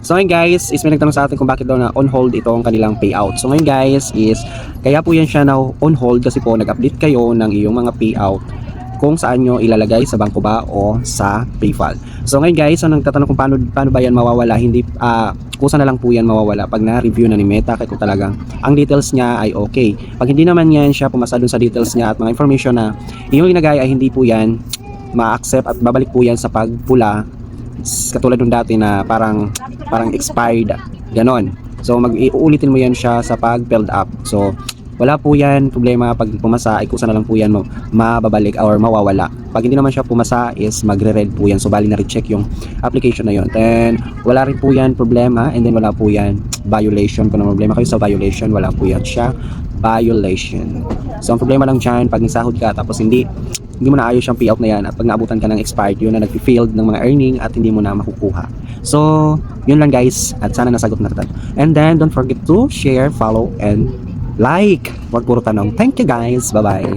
So ngayon guys, is may nagtanong sa atin kung bakit daw na on hold itong kanilang payout. So ngayon guys is, kaya po yan siya na on hold kasi po nag-update kayo ng iyong mga payout kung saan nyo ilalagay, sa bangko ba o sa PayPal. So ngayon guys, so nagtatanong kung paano ba yan mawawala, hindi kusa na lang po yan mawawala pag na-review na ni Meta kung talagang ang details niya ay okay. Pag hindi naman yan siya pumasa dun sa details niya at mga information na iyong inagay ay hindi po yan ma-accept at babalik po yan sa pagpula, katulad nung dati na parang expired, ganon. So uulitin mo yan siya sa pag filled up. So wala po yan problema, pag pumasa ay kusa na lang po yan mababalik or mawawala. Pag hindi naman siya pumasa is magre-red po yan, so bali na recheck yung application na yun. Then wala rin po yan problema, and then wala po yan violation. Kung problema kayo sa violation, wala po yan siya violation. So ang problema lang dyan, pag nisahod ka tapos hindi mo na ayos yung payout na yan, at pag naabutan ka ng expired, yun na nag-failed ng mga earning at hindi mo na makukuha. So yun lang guys, at sana nasagot na kita. And then don't forget to share, follow, and like. Wag puro tanong. Thank you guys, bye bye.